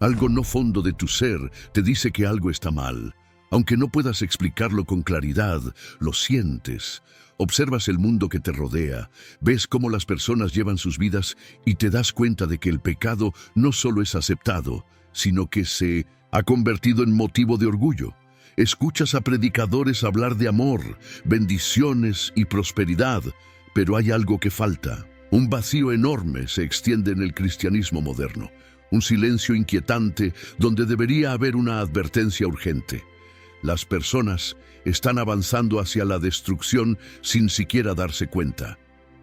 Algo no fondo de tu ser te dice que algo está mal. Aunque no puedas explicarlo con claridad, lo sientes. Observas el mundo que te rodea, ves cómo las personas llevan sus vidas y te das cuenta de que el pecado no solo es aceptado, sino que se ha convertido en motivo de orgullo. Escuchas a predicadores hablar de amor, bendiciones y prosperidad, pero hay algo que falta. Un vacío enorme se extiende en el cristianismo moderno. Un silencio inquietante donde debería haber una advertencia urgente. Las personas están avanzando hacia la destrucción sin siquiera darse cuenta.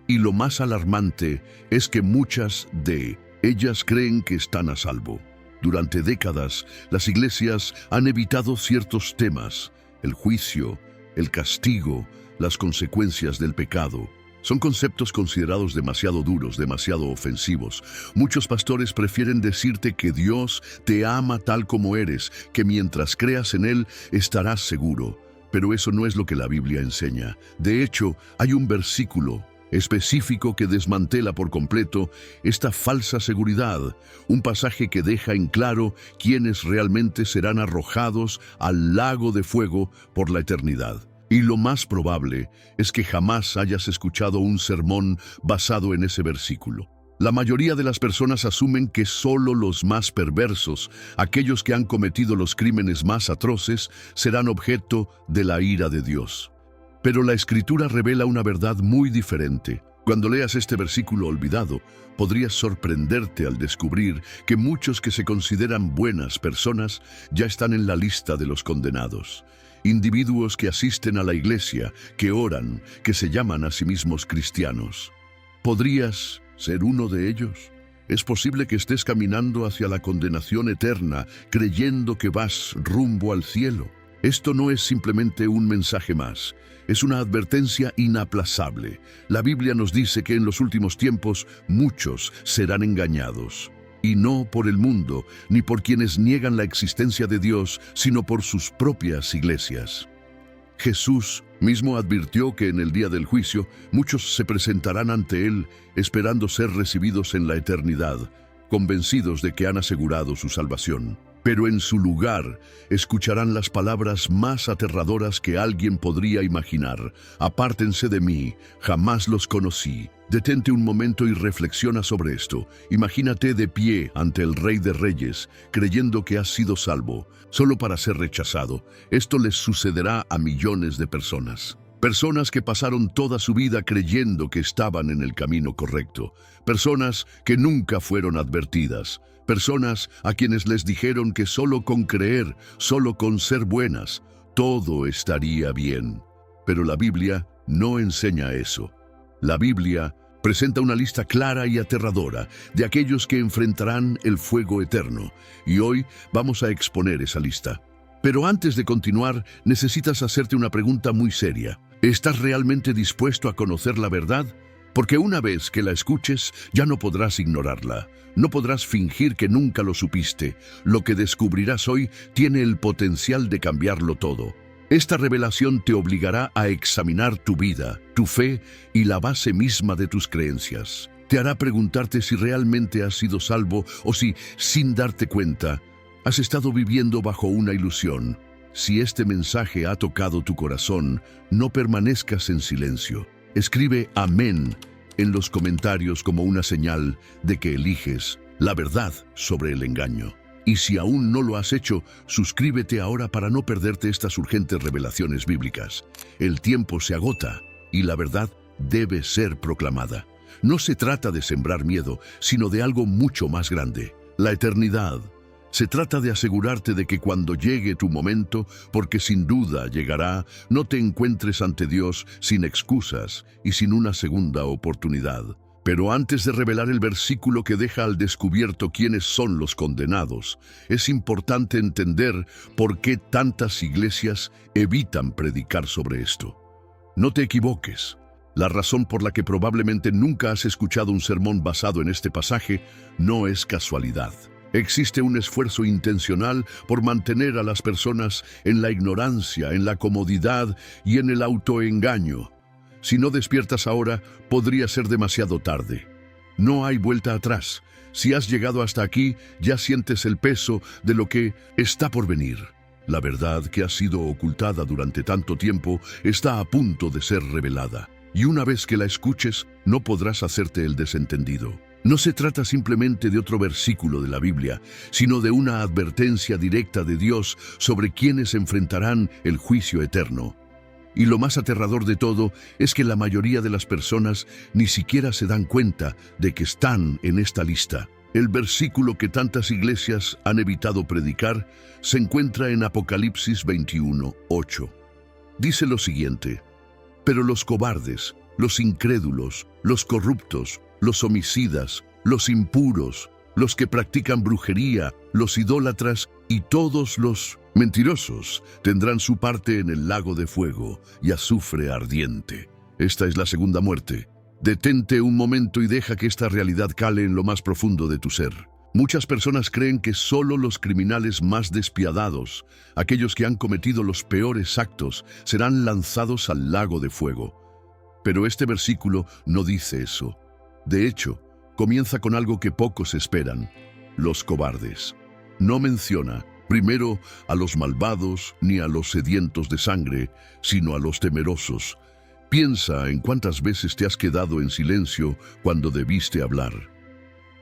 Y lo más alarmante es que muchas de ellas creen que están a salvo. Durante décadas, las iglesias han evitado ciertos temas: el juicio, el castigo, las consecuencias del pecado. Son conceptos considerados demasiado duros, demasiado ofensivos. Muchos pastores prefieren decirte que Dios te ama tal como eres, que mientras creas en Él estarás seguro. Pero eso no es lo que la Biblia enseña. De hecho, hay un versículo específico que desmantela por completo esta falsa seguridad. Un pasaje que deja en claro quiénes realmente serán arrojados al lago de fuego por la eternidad. Y lo más probable es que jamás hayas escuchado un sermón basado en ese versículo. La mayoría de las personas asumen que solo los más perversos, aquellos que han cometido los crímenes más atroces, serán objeto de la ira de Dios. Pero la Escritura revela una verdad muy diferente. Cuando leas este versículo olvidado, podrías sorprenderte al descubrir que muchos que se consideran buenas personas ya están en la lista de los condenados. Individuos que asisten a la iglesia, que oran, que se llaman a sí mismos cristianos. ¿Podrías ser uno de ellos? Es posible que estés caminando hacia la condenación eterna, creyendo que vas rumbo al cielo. Esto no es simplemente un mensaje más, es una advertencia inaplazable. La Biblia nos dice que en los últimos tiempos muchos serán engañados. Y no por el mundo, ni por quienes niegan la existencia de Dios, sino por sus propias iglesias. Jesús mismo advirtió que en el día del juicio muchos se presentarán ante Él esperando ser recibidos en la eternidad, convencidos de que han asegurado su salvación. Pero en su lugar escucharán las palabras más aterradoras que alguien podría imaginar. Apártense de mí, jamás los conocí. Detente un momento y reflexiona sobre esto. Imagínate de pie ante el Rey de Reyes, creyendo que has sido salvo, solo para ser rechazado. Esto les sucederá a millones de personas. Personas que pasaron toda su vida creyendo que estaban en el camino correcto. Personas que nunca fueron advertidas. Personas a quienes les dijeron que solo con creer, solo con ser buenas, todo estaría bien. Pero la Biblia no enseña eso. La Biblia presenta una lista clara y aterradora de aquellos que enfrentarán el fuego eterno. Y hoy vamos a exponer esa lista. Pero antes de continuar, necesitas hacerte una pregunta muy seria. ¿Estás realmente dispuesto a conocer la verdad? Porque una vez que la escuches, ya no podrás ignorarla. No podrás fingir que nunca lo supiste. Lo que descubrirás hoy tiene el potencial de cambiarlo todo. Esta revelación te obligará a examinar tu vida, tu fe y la base misma de tus creencias. Te hará preguntarte si realmente has sido salvo o si, sin darte cuenta, has estado viviendo bajo una ilusión. Si este mensaje ha tocado tu corazón, no permanezcas en silencio. Escribe amén en los comentarios como una señal de que eliges la verdad sobre el engaño. Y si aún no lo has hecho, suscríbete ahora para no perderte estas urgentes revelaciones bíblicas. El tiempo se agota y la verdad debe ser proclamada. No se trata de sembrar miedo, sino de algo mucho más grande: la eternidad. Se trata de asegurarte de que cuando llegue tu momento, porque sin duda llegará, no te encuentres ante Dios sin excusas y sin una segunda oportunidad. Pero antes de revelar el versículo que deja al descubierto quiénes son los condenados, es importante entender por qué tantas iglesias evitan predicar sobre esto. No te equivoques. La razón por la que probablemente nunca has escuchado un sermón basado en este pasaje no es casualidad. Existe un esfuerzo intencional por mantener a las personas en la ignorancia, en la comodidad y en el autoengaño. Si no despiertas ahora, podría ser demasiado tarde. No hay vuelta atrás. Si has llegado hasta aquí, ya sientes el peso de lo que está por venir. La verdad que ha sido ocultada durante tanto tiempo está a punto de ser revelada. Y una vez que la escuches, no podrás hacerte el desentendido. No se trata simplemente de otro versículo de la Biblia, sino de una advertencia directa de Dios sobre quienes enfrentarán el juicio eterno. Y lo más aterrador de todo es que la mayoría de las personas ni siquiera se dan cuenta de que están en esta lista. El versículo que tantas iglesias han evitado predicar se encuentra en Apocalipsis 21:8. Dice lo siguiente: pero los cobardes, los incrédulos, los corruptos, los homicidas, los impuros, los que practican brujería, los idólatras y todos los mentirosos tendrán su parte en el lago de fuego y azufre ardiente. Esta es la segunda muerte. Detente un momento y deja que esta realidad cale en lo más profundo de tu ser. Muchas personas creen que solo los criminales más despiadados, aquellos que han cometido los peores actos, serán lanzados al lago de fuego. Pero este versículo no dice eso. De hecho, comienza con algo que pocos esperan: los cobardes. No menciona primero a los malvados ni a los sedientos de sangre, sino a los temerosos. Piensa en cuántas veces te has quedado en silencio cuando debiste hablar.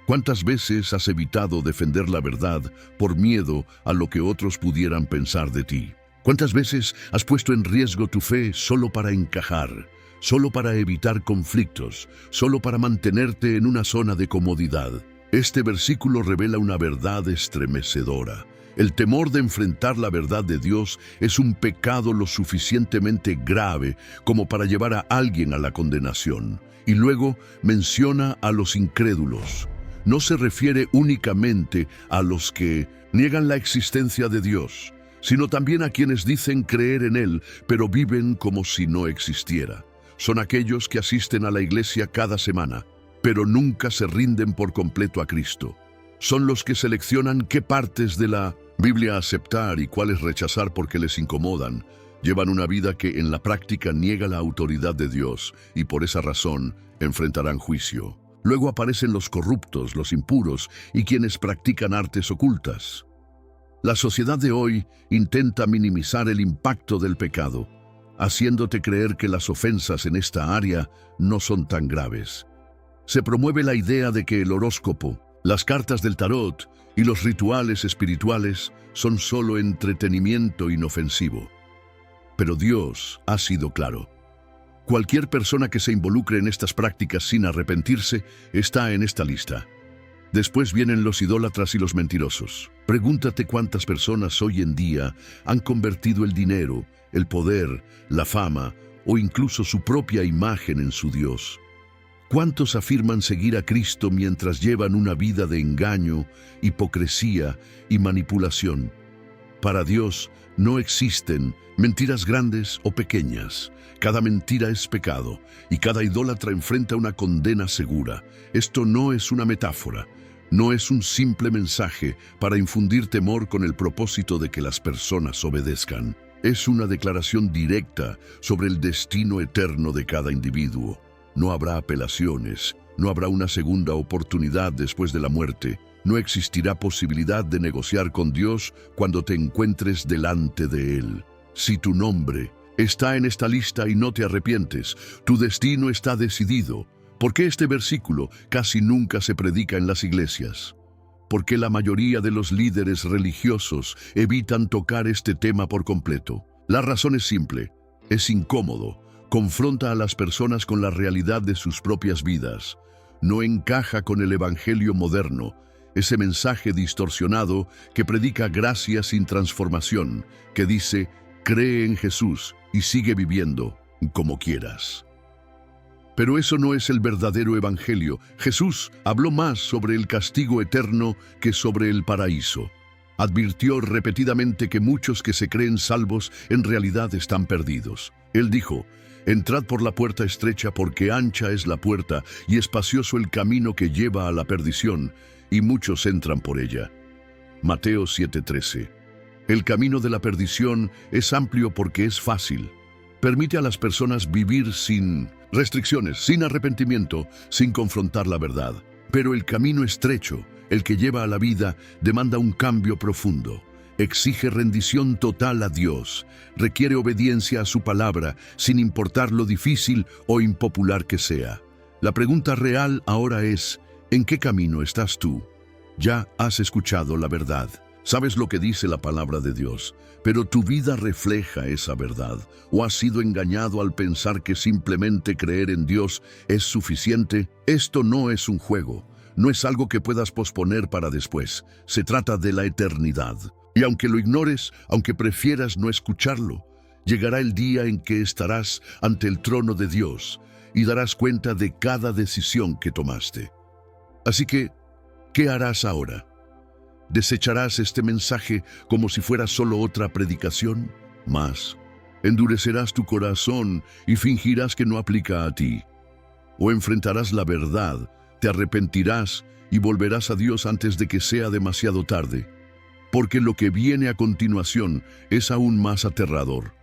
¿Cuántas veces has evitado defender la verdad por miedo a lo que otros pudieran pensar de ti? ¿Cuántas veces has puesto en riesgo tu fe solo para encajar, solo para evitar conflictos, solo para mantenerte en una zona de comodidad? Este versículo revela una verdad estremecedora. El temor de enfrentar la verdad de Dios es un pecado lo suficientemente grave como para llevar a alguien a la condenación. Y luego menciona a los incrédulos. No se refiere únicamente a los que niegan la existencia de Dios, sino también a quienes dicen creer en Él, pero viven como si no existiera. Son aquellos que asisten a la iglesia cada semana, pero nunca se rinden por completo a Cristo. Son los que seleccionan qué partes de la Biblia aceptar y cuáles rechazar porque les incomodan. Llevan una vida que en la práctica niega la autoridad de Dios y por esa razón enfrentarán juicio. Luego aparecen los corruptos, los impuros y quienes practican artes ocultas. La sociedad de hoy intenta minimizar el impacto del pecado, haciéndote creer que las ofensas en esta área no son tan graves. Se promueve la idea de que el horóscopo, las cartas del tarot y los rituales espirituales son solo entretenimiento inofensivo. Pero Dios ha sido claro. Cualquier persona que se involucre en estas prácticas sin arrepentirse está en esta lista. Después vienen los idólatras y los mentirosos. Pregúntate cuántas personas hoy en día han convertido el dinero, el poder, la fama o incluso su propia imagen en su Dios. ¿Cuántos afirman seguir a Cristo mientras llevan una vida de engaño, hipocresía y manipulación? Para Dios no existen mentiras grandes o pequeñas. Cada mentira es pecado y cada idólatra enfrenta una condena segura. Esto no es una metáfora, no es un simple mensaje para infundir temor con el propósito de que las personas obedezcan. Es una declaración directa sobre el destino eterno de cada individuo. No habrá apelaciones, no habrá una segunda oportunidad después de la muerte, no existirá posibilidad de negociar con Dios cuando te encuentres delante de Él. Si tu nombre está en esta lista y no te arrepientes, tu destino está decidido. ¿Por qué este versículo casi nunca se predica en las iglesias? ¿Por qué la mayoría de los líderes religiosos evitan tocar este tema por completo? La razón es simple, es incómodo. Confronta a las personas con la realidad de sus propias vidas. No encaja con el evangelio moderno, ese mensaje distorsionado que predica gracia sin transformación, que dice, cree en Jesús y sigue viviendo como quieras. Pero eso no es el verdadero evangelio. Jesús habló más sobre el castigo eterno que sobre el paraíso. Advirtió repetidamente que muchos que se creen salvos en realidad están perdidos. Él dijo, entrad por la puerta estrecha porque ancha es la puerta y espacioso el camino que lleva a la perdición, y muchos entran por ella. Mateo 7:13. El camino de la perdición es amplio porque es fácil. Permite a las personas vivir sin restricciones, sin arrepentimiento, sin confrontar la verdad. Pero el camino estrecho, el que lleva a la vida, demanda un cambio profundo. Exige rendición total a Dios, requiere obediencia a su palabra, sin importar lo difícil o impopular que sea. La pregunta real ahora es, ¿en qué camino estás tú? Ya has escuchado la verdad, sabes lo que dice la palabra de Dios, pero tu vida refleja esa verdad, o has sido engañado al pensar que simplemente creer en Dios es suficiente. Esto no es un juego, no es algo que puedas posponer para después, se trata de la eternidad. Y aunque lo ignores, aunque prefieras no escucharlo, llegará el día en que estarás ante el trono de Dios y darás cuenta de cada decisión que tomaste. Así que, ¿qué harás ahora? ¿Desecharás este mensaje como si fuera solo otra predicación? Más, endurecerás tu corazón y fingirás que no aplica a ti. O enfrentarás la verdad, te arrepentirás y volverás a Dios antes de que sea demasiado tarde. Porque lo que viene a continuación es aún más aterrador.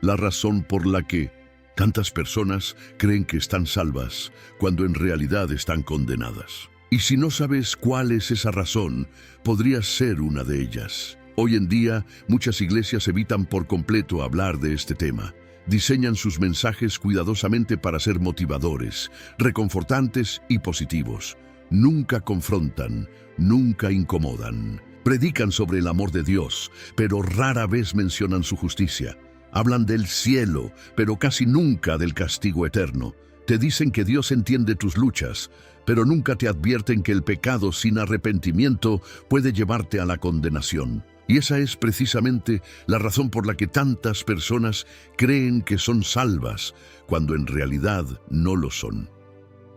La razón por la que tantas personas creen que están salvas, cuando en realidad están condenadas. Y si no sabes cuál es esa razón, podrías ser una de ellas. Hoy en día, muchas iglesias evitan por completo hablar de este tema. Diseñan sus mensajes cuidadosamente para ser motivadores, reconfortantes y positivos. Nunca confrontan, nunca incomodan. Predican sobre el amor de Dios, pero rara vez mencionan su justicia. Hablan del cielo, pero casi nunca del castigo eterno. Te dicen que Dios entiende tus luchas, pero nunca te advierten que el pecado sin arrepentimiento puede llevarte a la condenación. Y esa es precisamente la razón por la que tantas personas creen que son salvas, cuando en realidad no lo son.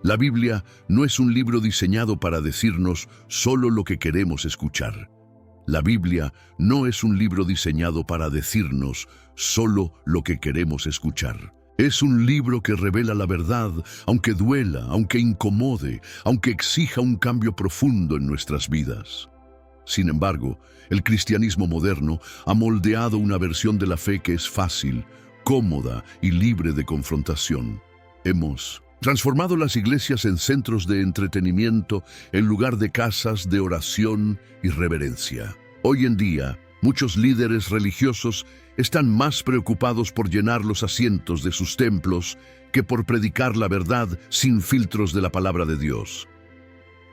La Biblia no es un libro diseñado para decirnos solo lo que queremos escuchar. La Biblia no es un libro diseñado para decirnos solo lo que queremos escuchar. Es un libro que revela la verdad, aunque duela, aunque incomode, aunque exija un cambio profundo en nuestras vidas. Sin embargo, el cristianismo moderno ha moldeado una versión de la fe que es fácil, cómoda y libre de confrontación. Hemos transformado las iglesias en centros de entretenimiento en lugar de casas de oración y reverencia. Hoy en día, muchos líderes religiosos están más preocupados por llenar los asientos de sus templos que por predicar la verdad sin filtros de la palabra de Dios.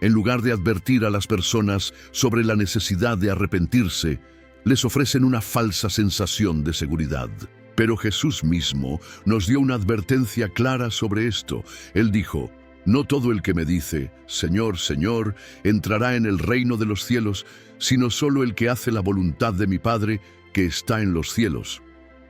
En lugar de advertir a las personas sobre la necesidad de arrepentirse, les ofrecen una falsa sensación de seguridad. Pero Jesús mismo nos dio una advertencia clara sobre esto. Él dijo, «No todo el que me dice, Señor, Señor, entrará en el reino de los cielos, sino solo el que hace la voluntad de mi Padre que está en los cielos».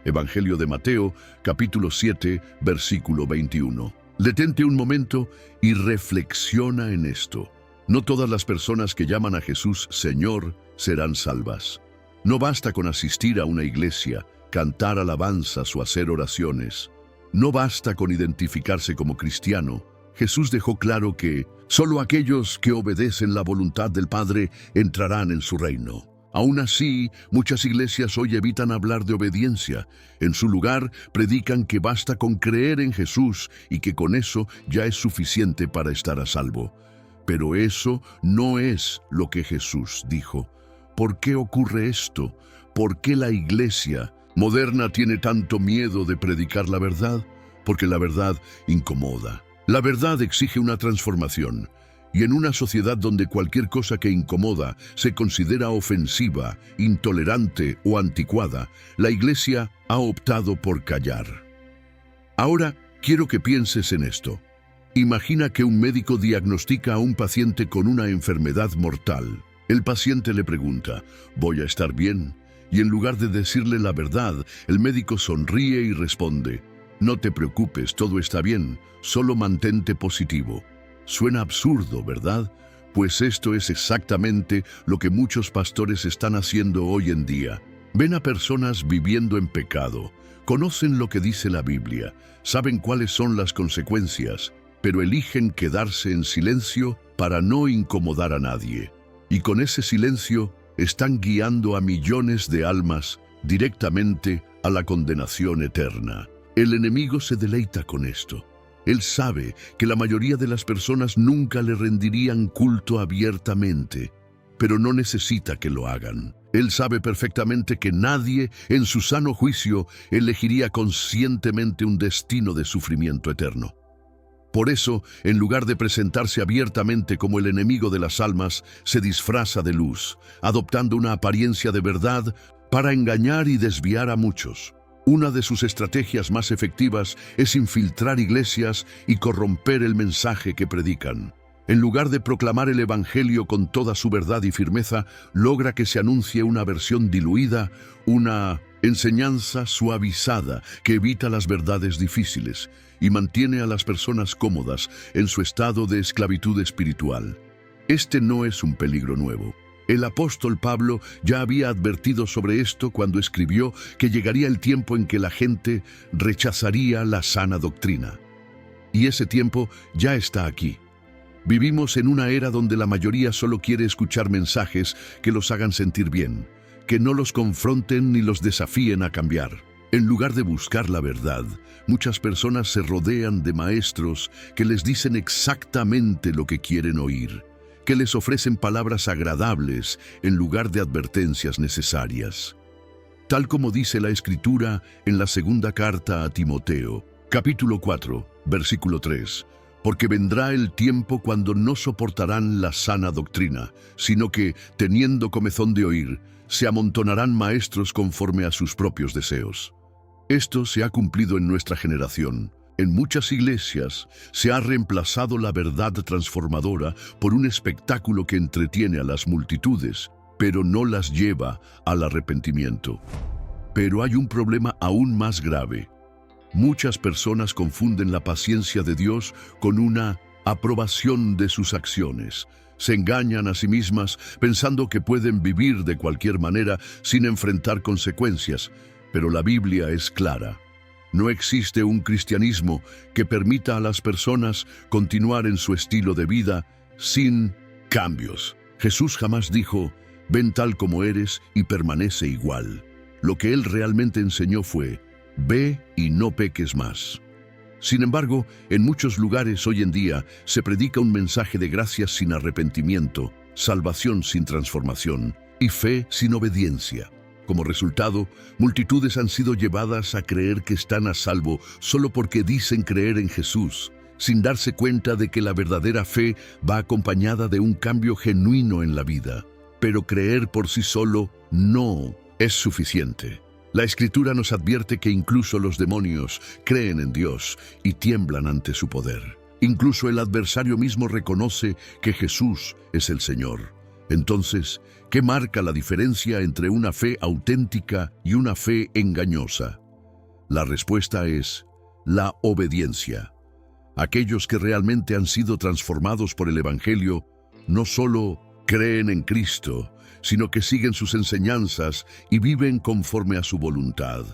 Evangelio de Mateo, capítulo 7, versículo 21. Detente un momento y reflexiona en esto. No todas las personas que llaman a Jesús Señor serán salvas. No basta con asistir a una iglesia, cantar alabanzas o hacer oraciones. No basta con identificarse como cristiano. Jesús dejó claro que solo aquellos que obedecen la voluntad del Padre entrarán en su reino. Aún así, muchas iglesias hoy evitan hablar de obediencia. En su lugar, predican que basta con creer en Jesús y que con eso ya es suficiente para estar a salvo. Pero eso no es lo que Jesús dijo. ¿Por qué ocurre esto? ¿Por qué la iglesia moderna tiene tanto miedo de predicar la verdad? Porque la verdad incomoda. La verdad exige una transformación. Y en una sociedad donde cualquier cosa que incomoda se considera ofensiva, intolerante o anticuada, la iglesia ha optado por callar. Ahora quiero que pienses en esto. Imagina que un médico diagnostica a un paciente con una enfermedad mortal. El paciente le pregunta, ¿voy a estar bien? Y en lugar de decirle la verdad, el médico sonríe y responde, no te preocupes, todo está bien, solo mantente positivo. Suena absurdo, ¿verdad? Pues esto es exactamente lo que muchos pastores están haciendo hoy en día. Ven a personas viviendo en pecado, conocen lo que dice la Biblia, saben cuáles son las consecuencias, pero eligen quedarse en silencio para no incomodar a nadie. Y con ese silencio están guiando a millones de almas directamente a la condenación eterna. El enemigo se deleita con esto. Él sabe que la mayoría de las personas nunca le rendirían culto abiertamente, pero no necesita que lo hagan. Él sabe perfectamente que nadie, en su sano juicio, elegiría conscientemente un destino de sufrimiento eterno. Por eso, en lugar de presentarse abiertamente como el enemigo de las almas, se disfraza de luz, adoptando una apariencia de verdad para engañar y desviar a muchos. Una de sus estrategias más efectivas es infiltrar iglesias y corromper el mensaje que predican. En lugar de proclamar el Evangelio con toda su verdad y firmeza, logra que se anuncie una versión diluida, una enseñanza suavizada que evita las verdades difíciles y mantiene a las personas cómodas en su estado de esclavitud espiritual. Este no es un peligro nuevo. El apóstol Pablo ya había advertido sobre esto cuando escribió que llegaría el tiempo en que la gente rechazaría la sana doctrina. Y ese tiempo ya está aquí. Vivimos en una era donde la mayoría solo quiere escuchar mensajes que los hagan sentir bien, que no los confronten ni los desafíen a cambiar. En lugar de buscar la verdad, muchas personas se rodean de maestros que les dicen exactamente lo que quieren oír, que les ofrecen palabras agradables en lugar de advertencias necesarias. Tal como dice la Escritura en la segunda carta a Timoteo, capítulo 4, versículo 3, porque vendrá el tiempo cuando no soportarán la sana doctrina, sino que, teniendo comezón de oír, se amontonarán maestros conforme a sus propios deseos. Esto se ha cumplido en nuestra generación. En muchas iglesias se ha reemplazado la verdad transformadora por un espectáculo que entretiene a las multitudes, pero no las lleva al arrepentimiento. Pero hay un problema aún más grave. Muchas personas confunden la paciencia de Dios con una aprobación de sus acciones. Se engañan a sí mismas pensando que pueden vivir de cualquier manera sin enfrentar consecuencias, pero la Biblia es clara. No existe un cristianismo que permita a las personas continuar en su estilo de vida sin cambios. Jesús jamás dijo, ven tal como eres y permanece igual. Lo que Él realmente enseñó fue, ve y no peques más. Sin embargo, en muchos lugares hoy en día se predica un mensaje de gracia sin arrepentimiento, salvación sin transformación y fe sin obediencia. Como resultado, multitudes han sido llevadas a creer que están a salvo solo porque dicen creer en Jesús, sin darse cuenta de que la verdadera fe va acompañada de un cambio genuino en la vida. Pero creer por sí solo no es suficiente. La Escritura nos advierte que incluso los demonios creen en Dios y tiemblan ante su poder. Incluso el adversario mismo reconoce que Jesús es el Señor. Entonces, ¿qué marca la diferencia entre una fe auténtica y una fe engañosa? La respuesta es la obediencia. Aquellos que realmente han sido transformados por el Evangelio no solo creen en Cristo, sino que siguen sus enseñanzas y viven conforme a su voluntad.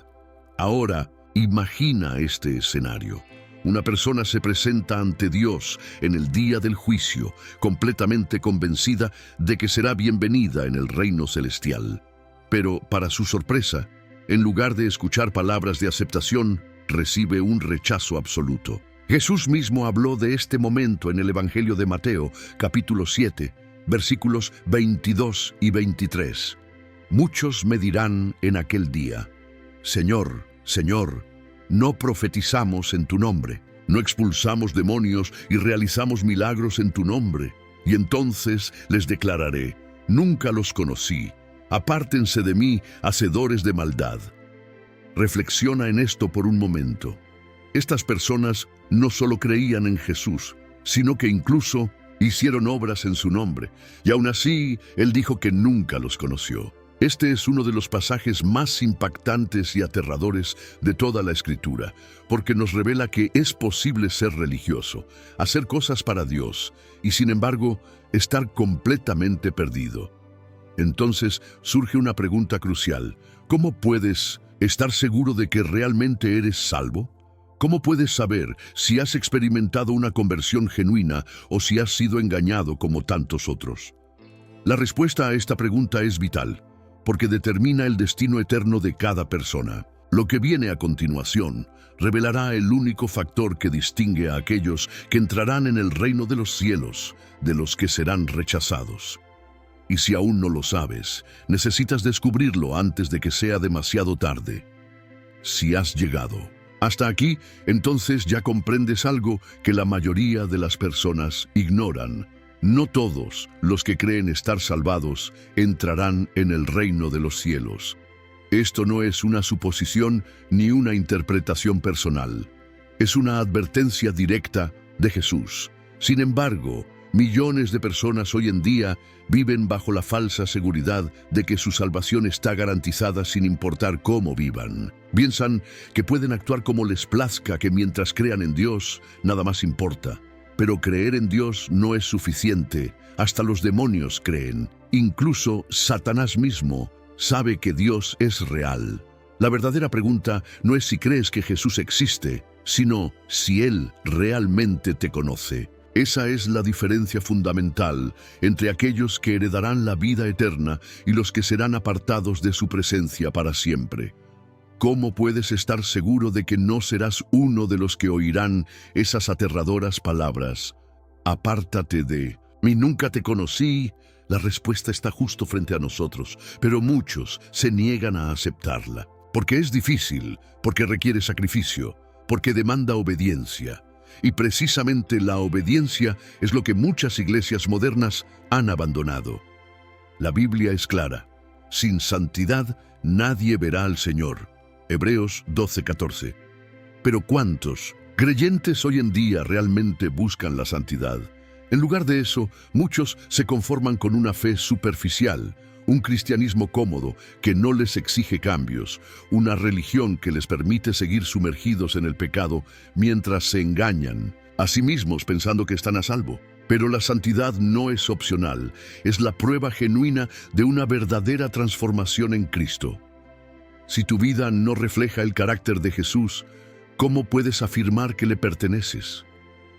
Ahora, imagina este escenario. Una persona se presenta ante Dios en el día del juicio, completamente convencida de que será bienvenida en el reino celestial. Pero, para su sorpresa, en lugar de escuchar palabras de aceptación, recibe un rechazo absoluto. Jesús mismo habló de este momento en el Evangelio de Mateo, capítulo 7, versículos 22 y 23. Muchos me dirán en aquel día, Señor, Señor, no profetizamos en tu nombre, no expulsamos demonios y realizamos milagros en tu nombre. Y entonces les declararé, nunca los conocí, apártense de mí, hacedores de maldad. Reflexiona en esto por un momento. Estas personas no solo creían en Jesús, sino que incluso hicieron obras en su nombre, y aún así Él dijo que nunca los conoció. Este es uno de los pasajes más impactantes y aterradores de toda la Escritura, porque nos revela que es posible ser religioso, hacer cosas para Dios, y sin embargo, estar completamente perdido. Entonces surge una pregunta crucial. ¿Cómo puedes estar seguro de que realmente eres salvo? ¿Cómo puedes saber si has experimentado una conversión genuina o si has sido engañado como tantos otros? La respuesta a esta pregunta es vital, porque determina el destino eterno de cada persona. Lo que viene a continuación revelará el único factor que distingue a aquellos que entrarán en el reino de los cielos de los que serán rechazados. Y si aún no lo sabes, necesitas descubrirlo antes de que sea demasiado tarde. Si has llegado hasta aquí, entonces ya comprendes algo que la mayoría de las personas ignoran. No todos los que creen estar salvados entrarán en el reino de los cielos. Esto no es una suposición ni una interpretación personal. Es una advertencia directa de Jesús. Sin embargo, millones de personas hoy en día viven bajo la falsa seguridad de que su salvación está garantizada sin importar cómo vivan. Piensan que pueden actuar como les plazca, que mientras crean en Dios, nada más importa. Pero creer en Dios no es suficiente. Hasta los demonios creen. Incluso Satanás mismo sabe que Dios es real. La verdadera pregunta no es si crees que Jesús existe, sino si Él realmente te conoce. Esa es la diferencia fundamental entre aquellos que heredarán la vida eterna y los que serán apartados de su presencia para siempre. ¿Cómo puedes estar seguro de que no serás uno de los que oirán esas aterradoras palabras? Apártate de mí, nunca te conocí. La respuesta está justo frente a nosotros, pero muchos se niegan a aceptarla. Porque es difícil, porque requiere sacrificio, porque demanda obediencia. Y precisamente la obediencia es lo que muchas iglesias modernas han abandonado. La Biblia es clara: sin santidad nadie verá al Señor. Hebreos 12:14. Pero ¿cuántos creyentes hoy en día realmente buscan la santidad? En lugar de eso, muchos se conforman con una fe superficial, un cristianismo cómodo que no les exige cambios, una religión que les permite seguir sumergidos en el pecado mientras se engañan a sí mismos pensando que están a salvo. Pero la santidad no es opcional, es la prueba genuina de una verdadera transformación en Cristo. Si tu vida no refleja el carácter de Jesús, ¿cómo puedes afirmar que le perteneces?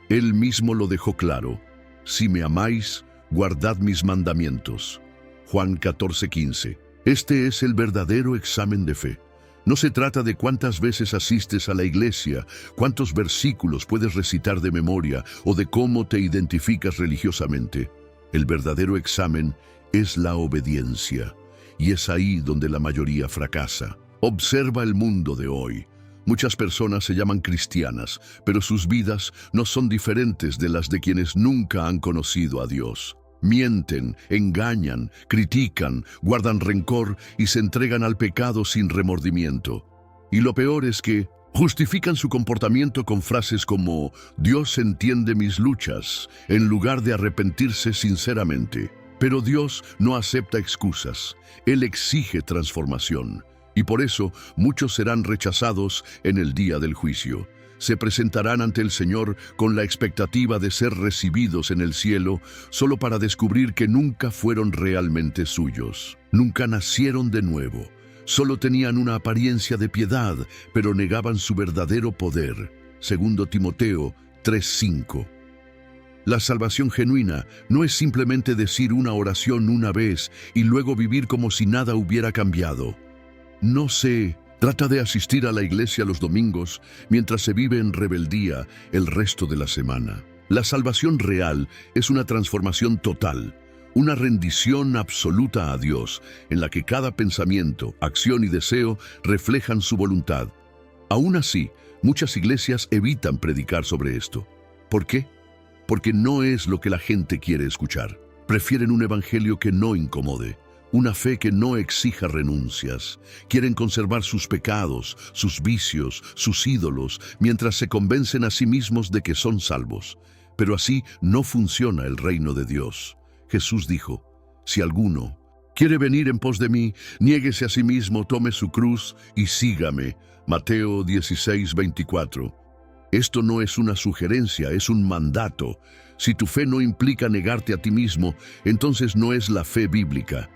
Él mismo lo dejó claro: si me amáis, guardad mis mandamientos. Juan 14:15. Este es el verdadero examen de fe. No se trata de cuántas veces asistes a la iglesia, cuántos versículos puedes recitar de memoria o de cómo te identificas religiosamente. El verdadero examen es la obediencia, y es ahí donde la mayoría fracasa. Observa el mundo de hoy. Muchas personas se llaman cristianas, pero sus vidas no son diferentes de las de quienes nunca han conocido a Dios. Mienten, engañan, critican, guardan rencor y se entregan al pecado sin remordimiento. Y lo peor es que justifican su comportamiento con frases como «Dios entiende mis luchas», en lugar de arrepentirse sinceramente. Pero Dios no acepta excusas. Él exige transformación. Y por eso muchos serán rechazados en el día del juicio. Se presentarán ante el Señor con la expectativa de ser recibidos en el cielo, solo para descubrir que nunca fueron realmente suyos. Nunca nacieron de nuevo. Solo tenían una apariencia de piedad, pero negaban su verdadero poder. 2 Timoteo 3:5. La salvación genuina no es simplemente decir una oración una vez y luego vivir como si nada hubiera cambiado. No se trata de asistir a la iglesia los domingos mientras se vive en rebeldía el resto de la semana. La salvación real es una transformación total, una rendición absoluta a Dios, en la que cada pensamiento, acción y deseo reflejan su voluntad. Aún así, muchas iglesias evitan predicar sobre esto. ¿Por qué? Porque no es lo que la gente quiere escuchar. Prefieren un evangelio que no incomode, una fe que no exija renuncias. Quieren conservar sus pecados, sus vicios, sus ídolos, mientras se convencen a sí mismos de que son salvos. Pero así no funciona el reino de Dios. Jesús dijo: si alguno quiere venir en pos de mí, niéguese a sí mismo, tome su cruz y sígame. Mateo 16:24. Esto no es una sugerencia, es un mandato. Si tu fe no implica negarte a ti mismo, entonces no es la fe bíblica.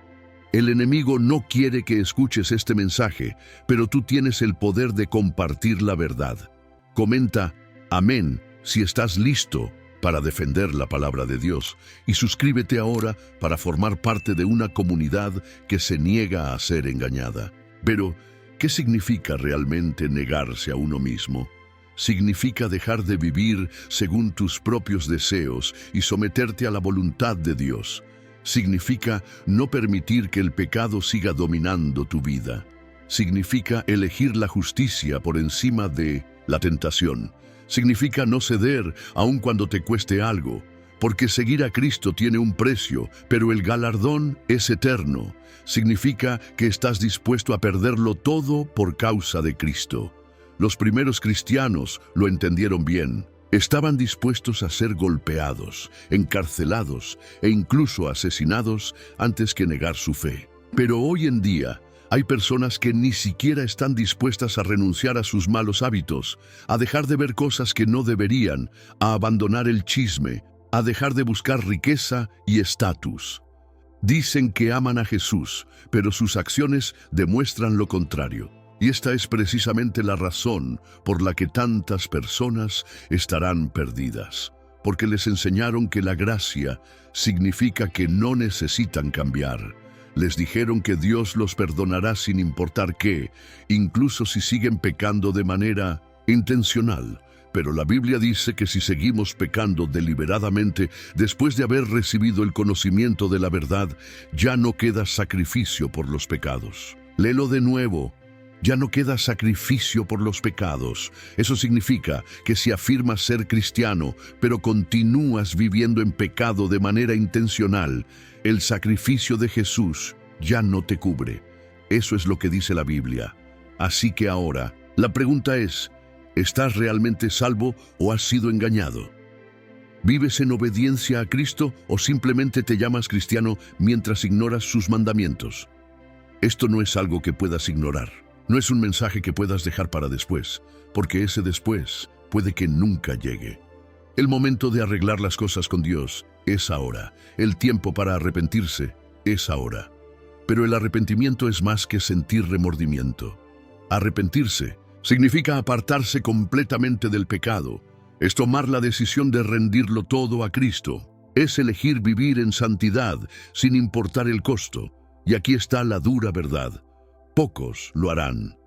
El enemigo no quiere que escuches este mensaje, pero tú tienes el poder de compartir la verdad. Comenta amén si estás listo para defender la palabra de Dios, y suscríbete ahora para formar parte de una comunidad que se niega a ser engañada. Pero, ¿qué significa realmente negarse a uno mismo? Significa dejar de vivir según tus propios deseos y someterte a la voluntad de Dios. Significa no permitir que el pecado siga dominando tu vida. Significa elegir la justicia por encima de la tentación. Significa no ceder aun cuando te cueste algo, porque seguir a Cristo tiene un precio, pero el galardón es eterno. Significa que estás dispuesto a perderlo todo por causa de Cristo. Los primeros cristianos lo entendieron bien. Estaban dispuestos a ser golpeados, encarcelados e incluso asesinados antes que negar su fe. Pero hoy en día, hay personas que ni siquiera están dispuestas a renunciar a sus malos hábitos, a dejar de ver cosas que no deberían, a abandonar el chisme, a dejar de buscar riqueza y estatus. Dicen que aman a Jesús, pero sus acciones demuestran lo contrario. Y esta es precisamente la razón por la que tantas personas estarán perdidas, porque les enseñaron que la gracia significa que no necesitan cambiar. Les dijeron que Dios los perdonará sin importar qué, incluso si siguen pecando de manera intencional. Pero la Biblia dice que si seguimos pecando deliberadamente después de haber recibido el conocimiento de la verdad, ya no queda sacrificio por los pecados. Léelo de nuevo. Ya no queda sacrificio por los pecados. Eso significa que si afirmas ser cristiano, pero continúas viviendo en pecado de manera intencional, el sacrificio de Jesús ya no te cubre. Eso es lo que dice la Biblia. Así que ahora, la pregunta es, ¿estás realmente salvo o has sido engañado? ¿Vives en obediencia a Cristo o simplemente te llamas cristiano mientras ignoras sus mandamientos? Esto no es algo que puedas ignorar. No es un mensaje que puedas dejar para después, porque ese después puede que nunca llegue. El momento de arreglar las cosas con Dios es ahora. El tiempo para arrepentirse es ahora. Pero el arrepentimiento es más que sentir remordimiento. Arrepentirse significa apartarse completamente del pecado. Es tomar la decisión de rendirlo todo a Cristo. Es elegir vivir en santidad sin importar el costo. Y aquí está la dura verdad. Pocos lo harán.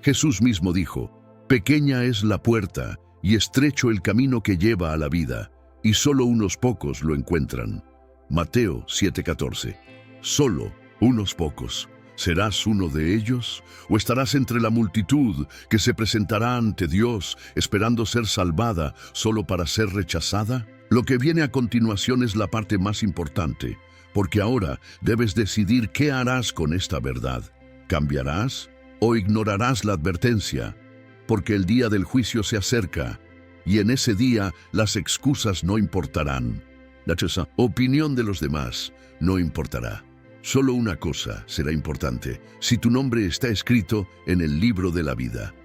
Jesús mismo dijo, «Pequeña es la puerta y estrecho el camino que lleva a la vida, y solo unos pocos lo encuentran». Mateo 7:14. Solo unos pocos. ¿Serás uno de ellos? ¿O estarás entre la multitud que se presentará ante Dios esperando ser salvada solo para ser rechazada? Lo que viene a continuación es la parte más importante, porque ahora debes decidir qué harás con esta verdad. ¿Cambiarás o ignorarás la advertencia? Porque el día del juicio se acerca, y en ese día las excusas no importarán. La opinión de los demás no importará. Solo una cosa será importante: si tu nombre está escrito en el libro de la vida.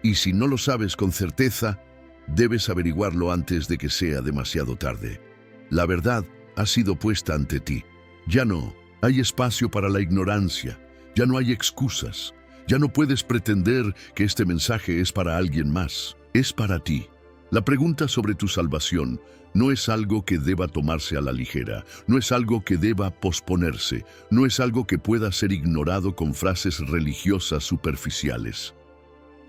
Y si no lo sabes con certeza, debes averiguarlo antes de que sea demasiado tarde. La verdad ha sido puesta ante ti. Ya no hay espacio para la ignorancia. Ya no hay excusas. Ya no puedes pretender que este mensaje es para alguien más. Es para ti. La pregunta sobre tu salvación no es algo que deba tomarse a la ligera. No es algo que deba posponerse. No es algo que pueda ser ignorado con frases religiosas superficiales.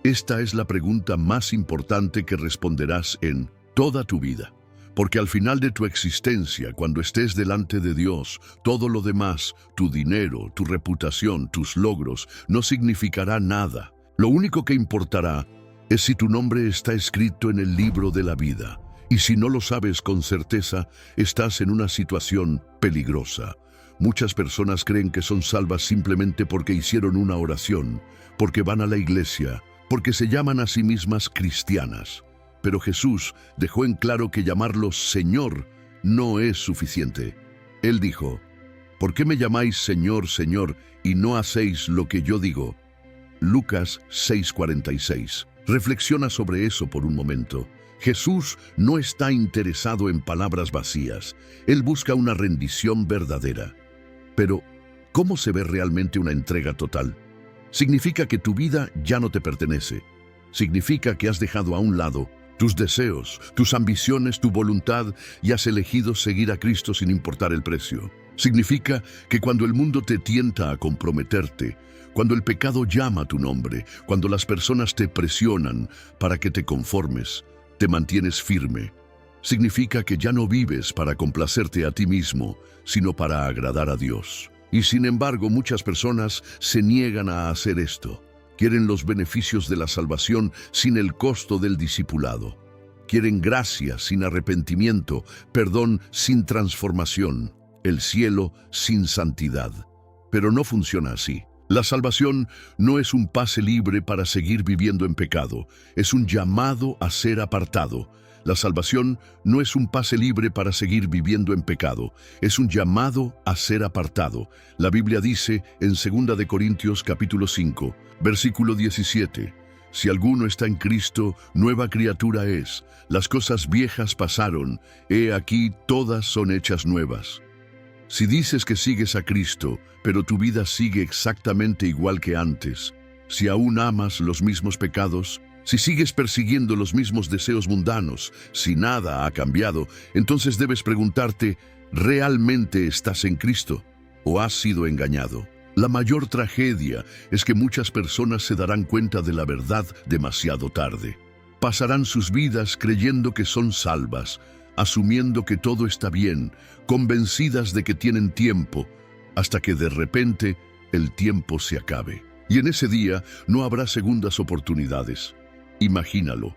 Esta es la pregunta más importante que responderás en toda tu vida. Porque al final de tu existencia, cuando estés delante de Dios, todo lo demás, tu dinero, tu reputación, tus logros, no significará nada. Lo único que importará es si tu nombre está escrito en el libro de la vida. Y si no lo sabes con certeza, estás en una situación peligrosa. Muchas personas creen que son salvas simplemente porque hicieron una oración, porque van a la iglesia, porque se llaman a sí mismas cristianas. Pero Jesús dejó en claro que llamarlo Señor no es suficiente. Él dijo, ¿por qué me llamáis Señor, Señor, y no hacéis lo que yo digo? Lucas 6:46. Reflexiona sobre eso por un momento. Jesús no está interesado en palabras vacías. Él busca una rendición verdadera. Pero, ¿cómo se ve realmente una entrega total? Significa que tu vida ya no te pertenece. Significa que has dejado a un lado tus deseos, tus ambiciones, tu voluntad, y has elegido seguir a Cristo sin importar el precio. Significa que cuando el mundo te tienta a comprometerte, Cuando el pecado llama tu nombre, cuando las personas te presionan para que te conformes, te mantienes firme. Significa que ya no vives para complacerte a ti mismo, sino para agradar a Dios. Y sin embargo, muchas personas se niegan a hacer esto. Quieren los beneficios de la salvación sin el costo del discipulado. Quieren gracia sin arrepentimiento, perdón sin transformación, el cielo sin santidad. Pero no funciona así. La salvación no es un pase libre para seguir viviendo en pecado, es un llamado a ser apartado. La salvación no es un pase libre para seguir viviendo en pecado, es un llamado a ser apartado. La Biblia dice en 2 de Corintios capítulo 5, versículo 17, si alguno está en Cristo, nueva criatura es. Las cosas viejas pasaron, he aquí todas son hechas nuevas. Si dices que sigues a Cristo, pero tu vida sigue exactamente igual que antes, si aún amas los mismos pecados, si sigues persiguiendo los mismos deseos mundanos, si nada ha cambiado, entonces debes preguntarte, ¿realmente estás en Cristo o has sido engañado? La mayor tragedia es que muchas personas se darán cuenta de la verdad demasiado tarde. Pasarán sus vidas creyendo que son salvas, asumiendo que todo está bien, convencidas de que tienen tiempo, hasta que de repente el tiempo se acabe. Y en ese día no habrá segundas oportunidades. Imagínalo.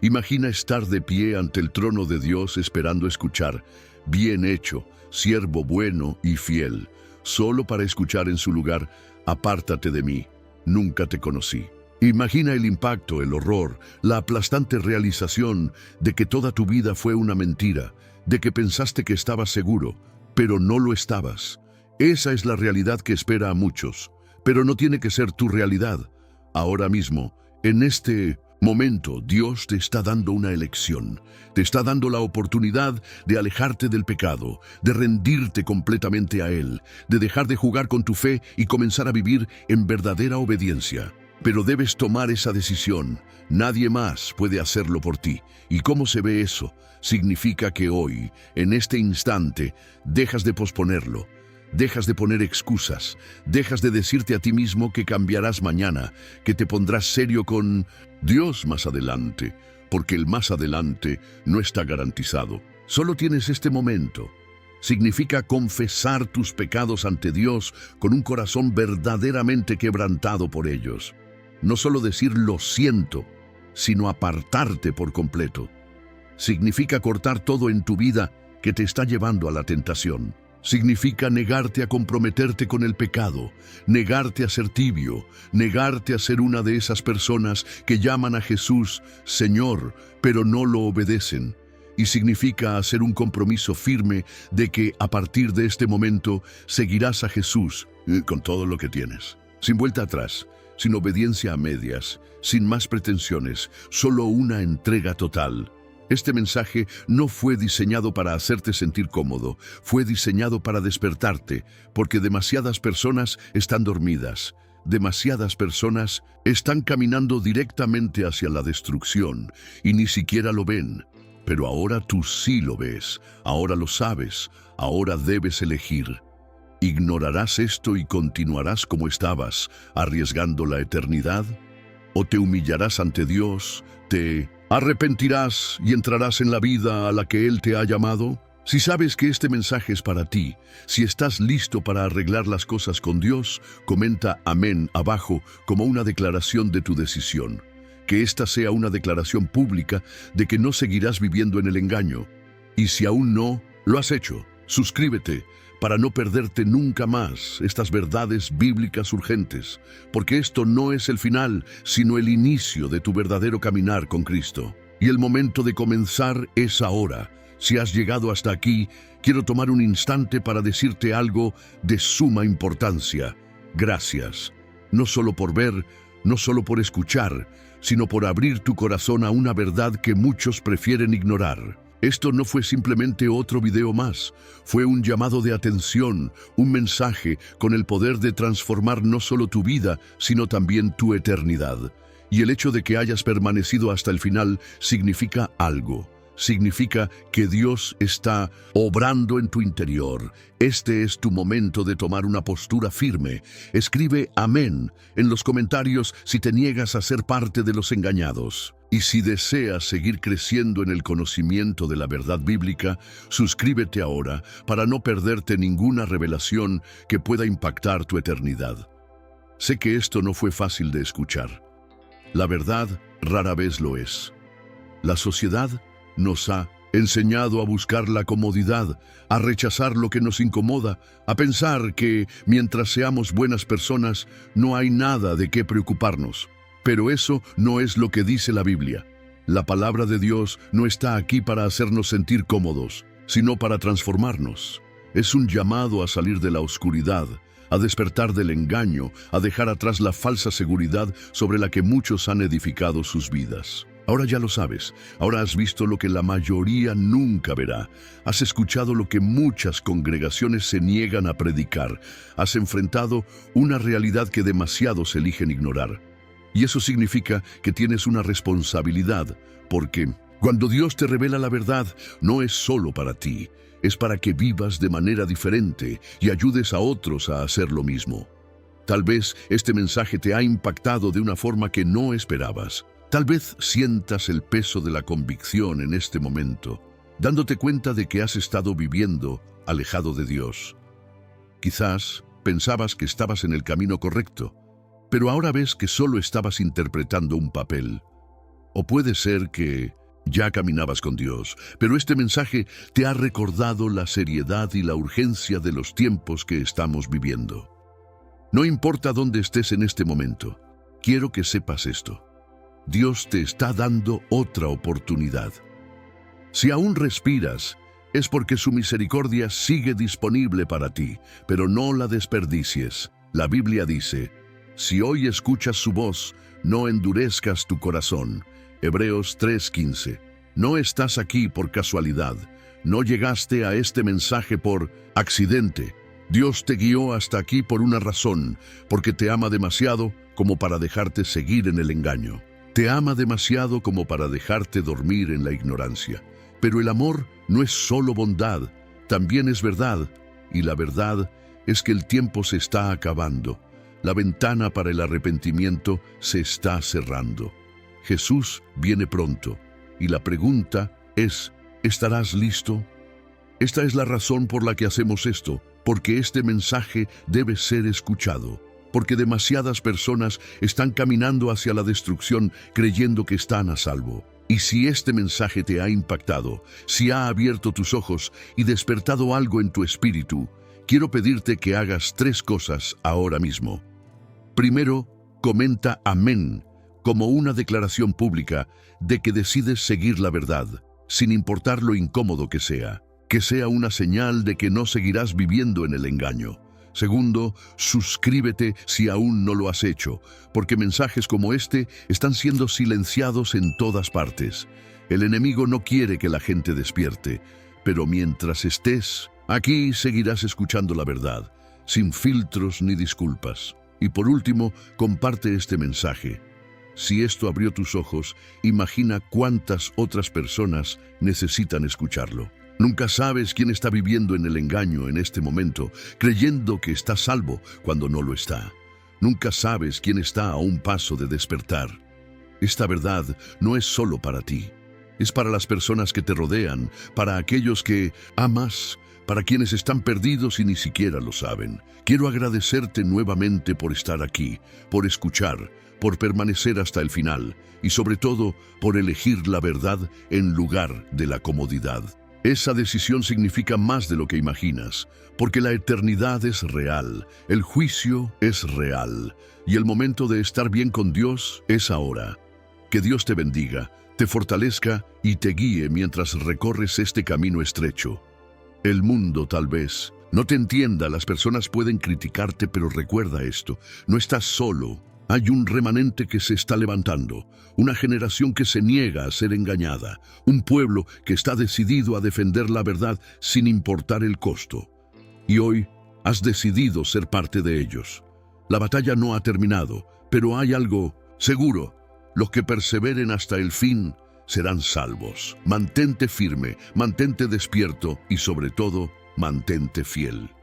Imagina estar de pie ante el trono de Dios esperando escuchar, bien hecho, siervo bueno y fiel, solo para escuchar en su lugar, apártate de mí, nunca te conocí. Imagina el impacto, el horror, la aplastante realización de que toda tu vida fue una mentira, de que pensaste que estabas seguro, pero no lo estabas. Esa es la realidad que espera a muchos, pero no tiene que ser tu realidad. Ahora mismo, en este momento, Dios te está dando una elección. Te está dando la oportunidad de alejarte del pecado, de rendirte completamente a Él, de dejar de jugar con tu fe y comenzar a vivir en verdadera obediencia. Pero debes tomar esa decisión. Nadie más puede hacerlo por ti. ¿Y cómo se ve eso? Significa que hoy, en este instante, dejas de posponerlo. Dejas de poner excusas, dejas de decirte a ti mismo que cambiarás mañana, que te pondrás serio con Dios más adelante, porque el más adelante no está garantizado. Solo tienes este momento. Significa confesar tus pecados ante Dios con un corazón verdaderamente quebrantado por ellos. No solo decir lo siento, sino apartarte por completo. Significa cortar todo en tu vida que te está llevando a la tentación. Significa negarte a comprometerte con el pecado, negarte a ser tibio, negarte a ser una de esas personas que llaman a Jesús Señor, pero no lo obedecen. Y significa hacer un compromiso firme de que a partir de este momento seguirás a Jesús con todo lo que tienes. Sin vuelta atrás, sin obediencia a medias, sin más pretensiones, solo una entrega total. Este mensaje no fue diseñado para hacerte sentir cómodo, fue diseñado para despertarte, porque demasiadas personas están dormidas, demasiadas personas están caminando directamente hacia la destrucción y ni siquiera lo ven. Pero ahora tú sí lo ves, ahora lo sabes, ahora debes elegir. ¿Ignorarás esto y continuarás como estabas, arriesgando la eternidad? ¿O te humillarás ante Dios, te arrepentirás y entrarás en la vida a la que Él te ha llamado? Si sabes que este mensaje es para ti, si estás listo para arreglar las cosas con Dios, comenta amén abajo como una declaración de tu decisión. Que esta sea una declaración pública de que no seguirás viviendo en el engaño. Y si aún no lo has hecho, suscríbete para no perderte nunca más estas verdades bíblicas urgentes, porque esto no es el final, sino el inicio de tu verdadero caminar con Cristo. Y el momento de comenzar es ahora. Si has llegado hasta aquí, quiero tomar un instante para decirte algo de suma importancia. Gracias. No solo por ver, no solo por escuchar, sino por abrir tu corazón a una verdad que muchos prefieren ignorar. Esto no fue simplemente otro video más, fue un llamado de atención, un mensaje con el poder de transformar no solo tu vida, sino también tu eternidad. Y el hecho de que hayas permanecido hasta el final significa algo. significa que Dios está obrando en tu interior. Este es tu momento de tomar una postura firme. Escribe amén en los comentarios si te niegas a ser parte de los engañados. Y si deseas seguir creciendo en el conocimiento de la verdad bíblica, suscríbete ahora para no perderte ninguna revelación que pueda impactar tu eternidad. Sé que esto no fue fácil de escuchar. La verdad rara vez lo es. La sociedad nos ha enseñado a buscar la comodidad, a rechazar lo que nos incomoda, a pensar que mientras seamos buenas personas no hay nada de qué preocuparnos. Pero eso no es lo que dice la Biblia. La palabra de Dios no está aquí para hacernos sentir cómodos, sino para transformarnos. Es un llamado a salir de la oscuridad, a despertar del engaño, a dejar atrás la falsa seguridad sobre la que muchos han edificado sus vidas. Ahora ya lo sabes, ahora has visto lo que la mayoría nunca verá. Has escuchado lo que muchas congregaciones se niegan a predicar. Has enfrentado una realidad que demasiados eligen ignorar. Y eso significa que tienes una responsabilidad, porque cuando Dios te revela la verdad, no es solo para ti, es para que vivas de manera diferente y ayudes a otros a hacer lo mismo. Tal vez este mensaje te ha impactado de una forma que no esperabas. Tal vez sientas el peso de la convicción en este momento, dándote cuenta de que has estado viviendo alejado de Dios. Quizás pensabas que estabas en el camino correcto, pero ahora ves que solo estabas interpretando un papel. O puede ser que ya caminabas con Dios, pero este mensaje te ha recordado la seriedad y la urgencia de los tiempos que estamos viviendo. No importa dónde estés en este momento, quiero que sepas esto. Dios te está dando otra oportunidad. Si aún respiras, es porque su misericordia sigue disponible para ti, pero no la desperdicies. La Biblia dice: si hoy escuchas su voz, no endurezcas tu corazón. Hebreos 3:15. No estás aquí por casualidad. No llegaste a este mensaje por accidente. Dios te guió hasta aquí por una razón, porque te ama demasiado como para dejarte seguir en el engaño. Te ama demasiado como para dejarte dormir en la ignorancia. Pero el amor no es solo bondad, también es verdad. Y la verdad es que el tiempo se está acabando. La ventana para el arrepentimiento se está cerrando. Jesús viene pronto. Y la pregunta es, ¿estarás listo? Esta es la razón por la que hacemos esto, porque este mensaje debe ser escuchado. Porque demasiadas personas están caminando hacia la destrucción creyendo que están a salvo. Y si este mensaje te ha impactado, si ha abierto tus ojos y despertado algo en tu espíritu, quiero pedirte que hagas 3 cosas ahora mismo. Primero, comenta amén como una declaración pública de que decides seguir la verdad, sin importar lo incómodo que sea una señal de que no seguirás viviendo en el engaño. Segundo, suscríbete si aún no lo has hecho, porque mensajes como este están siendo silenciados en todas partes. El enemigo no quiere que la gente despierte, pero mientras estés aquí seguirás escuchando la verdad, sin filtros ni disculpas. Y por último, comparte este mensaje. Si esto abrió tus ojos, imagina cuántas otras personas necesitan escucharlo. Nunca sabes quién está viviendo en el engaño en este momento, creyendo que está salvo cuando no lo está. Nunca sabes quién está a un paso de despertar. Esta verdad no es solo para ti. Es para las personas que te rodean, para aquellos que amas, para quienes están perdidos y ni siquiera lo saben. Quiero agradecerte nuevamente por estar aquí, por escuchar, por permanecer hasta el final y sobre todo por elegir la verdad en lugar de la comodidad. Esa decisión significa más de lo que imaginas, porque la eternidad es real, el juicio es real, y el momento de estar bien con Dios es ahora. Que Dios te bendiga, te fortalezca y te guíe mientras recorres este camino estrecho. El mundo tal vez no te entienda, las personas pueden criticarte, pero recuerda esto, no estás solo. Hay un remanente que se está levantando, una generación que se niega a ser engañada, un pueblo que está decidido a defender la verdad sin importar el costo. Y hoy has decidido ser parte de ellos. La batalla no ha terminado, pero hay algo seguro. Los que perseveren hasta el fin serán salvos. Mantente firme, mantente despierto y sobre todo, mantente fiel.